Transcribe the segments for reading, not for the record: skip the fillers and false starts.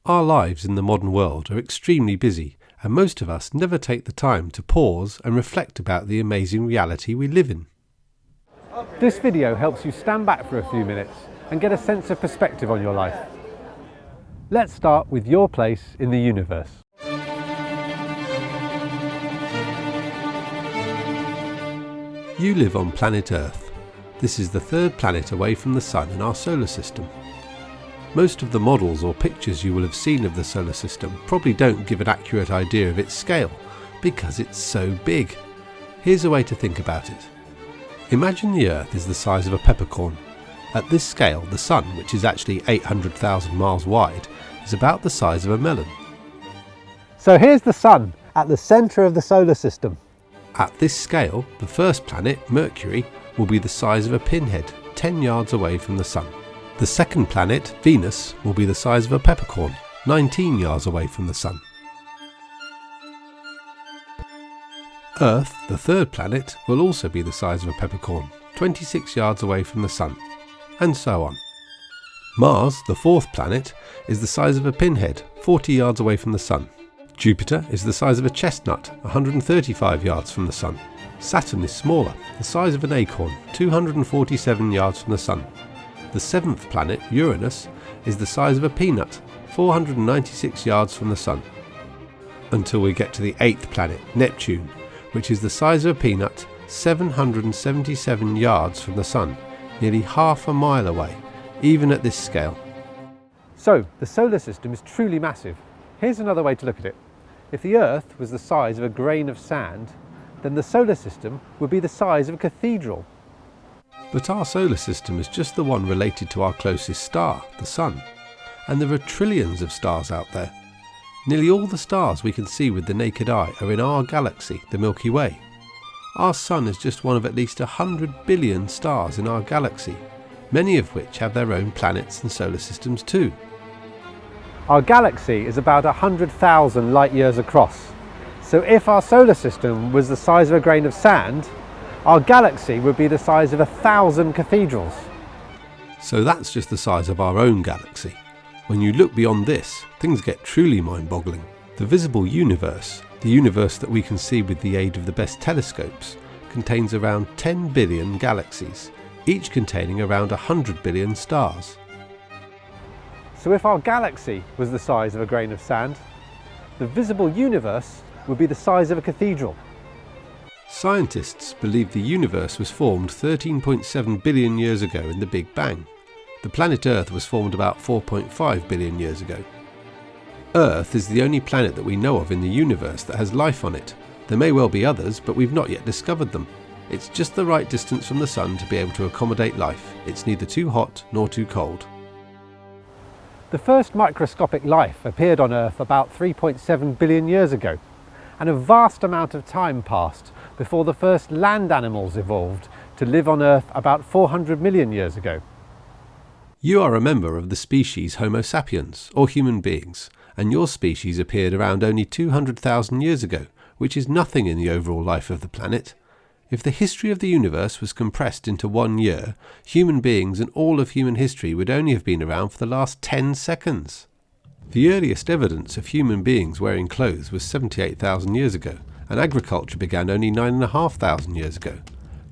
Our lives in the modern world are extremely busy, and most of us never take the time to pause and reflect about the amazing reality we live in. This video helps you stand back for a few minutes and get a sense of perspective on your life. Let's start with your place in the universe. You live on planet Earth. This is the third planet away from the Sun in our solar system. Most of the models or pictures you will have seen of the solar system probably don't give an accurate idea of its scale, because it's so big. Here's a way to think about it. Imagine the Earth is the size of a peppercorn. At this scale, the Sun, which is actually 800,000 miles wide, is about the size of a melon. So here's the Sun at the centre of the solar system. At this scale, the first planet, Mercury, will be the size of a pinhead, 10 yards away from the Sun. The second planet, Venus, will be the size of a peppercorn, 19 yards away from the Sun. Earth, the third planet, will also be the size of a peppercorn, 26 yards away from the Sun, and so on. Mars, the fourth planet, is the size of a pinhead, 40 yards away from the Sun. Jupiter is the size of a chestnut, 135 yards from the Sun. Saturn is smaller, the size of an acorn, 247 yards from the Sun. The seventh planet, Uranus, is the size of a peanut, 496 yards from the Sun. Until we get to the eighth planet, Neptune, which is the size of a peanut, 777 yards from the Sun, nearly half a mile away, even at this scale. So, the solar system is truly massive. Here's another way to look at it. If the Earth was the size of a grain of sand, then the solar system would be the size of a cathedral. But our solar system is just the one related to our closest star, the Sun. And there are trillions of stars out there. Nearly all the stars we can see with the naked eye are in our galaxy, the Milky Way. Our Sun is just one of at least 100 billion stars in our galaxy, many of which have their own planets and solar systems too. Our galaxy is about 100,000 light years across. So if our solar system was the size of a grain of sand, our galaxy would be the size of 1,000 cathedrals. So that's just the size of our own galaxy. When you look beyond this, things get truly mind-boggling. The visible universe, the universe that we can see with the aid of the best telescopes, contains around 10 billion galaxies, each containing around 100 billion stars. So if our galaxy was the size of a grain of sand, the visible universe would be the size of a cathedral. Scientists believe the universe was formed 13.7 billion years ago in the Big Bang. The planet Earth was formed about 4.5 billion years ago. Earth is the only planet that we know of in the universe that has life on it. There may well be others, but we've not yet discovered them. It's just the right distance from the Sun to be able to accommodate life. It's neither too hot nor too cold. The first microscopic life appeared on Earth about 3.7 billion years ago, and a vast amount of time passed before the first land animals evolved to live on Earth about 400 million years ago. You are a member of the species Homo sapiens, or human beings, and your species appeared around only 200,000 years ago, which is nothing in the overall life of the planet. If the history of the universe was compressed into 1 year, human beings and all of human history would only have been around for the last 10 seconds. The earliest evidence of human beings wearing clothes was 78,000 years ago, and agriculture began only 9,500 years ago.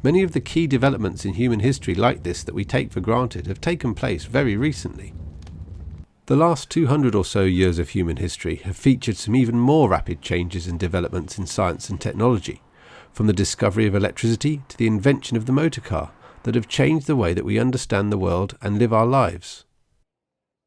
Many of the key developments in human history like this that we take for granted have taken place very recently. The last 200 or so years of human history have featured some even more rapid changes and developments in science and technology, from the discovery of electricity to the invention of the motor car, that have changed the way that we understand the world and live our lives.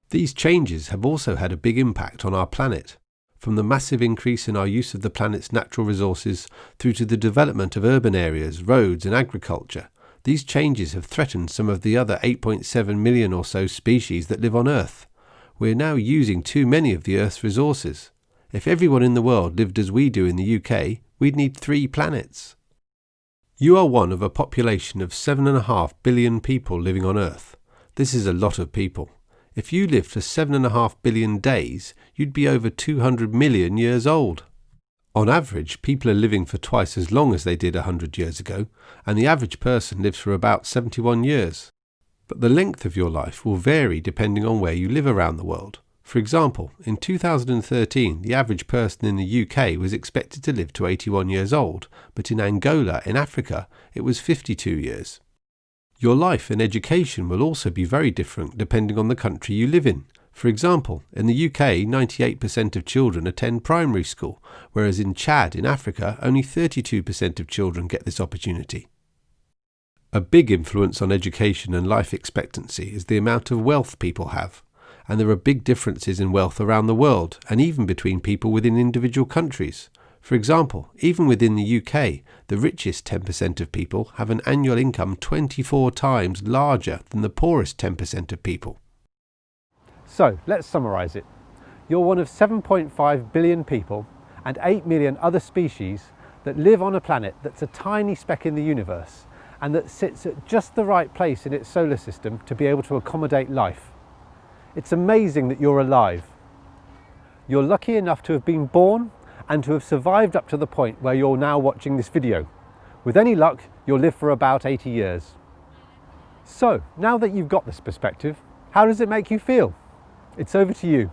These changes have also had a big impact on our planet, from the massive increase in our use of the planet's natural resources through to the development of urban areas, roads and agriculture. These changes have threatened some of the other 8.7 million or so species that live on Earth. We're now using too many of the Earth's resources. If everyone in the world lived as we do in the UK, we'd need 3 planets. You are one of a population of 7.5 billion people living on Earth. This is a lot of people. If you lived for 7.5 billion days, you'd be over 200 million years old. On average, people are living for twice as long as they did 100 years ago, and the average person lives for about 71 years. But the length of your life will vary depending on where you live around the world. For example, in 2013 the average person in the UK was expected to live to 81 years old, but in Angola in Africa it was 52 years. Your life and education will also be very different depending on the country you live in. For example, in the UK 98% of children attend primary school, whereas in Chad in Africa only 32% of children get this opportunity. A big influence on education and life expectancy is the amount of wealth people have, and there are big differences in wealth around the world and even between people within individual countries. For example, even within the UK, the richest 10% of people have an annual income 24 times larger than the poorest 10% of people. So let's summarise it. You're one of 7.5 billion people and 8 million other species that live on a planet that's a tiny speck in the universe and that sits at just the right place in its solar system to be able to accommodate life. It's amazing that you're alive. You're lucky enough to have been born and to have survived up to the point where you're now watching this video. With any luck, you'll live for about 80 years. So, now that you've got this perspective, how does it make you feel? It's over to you.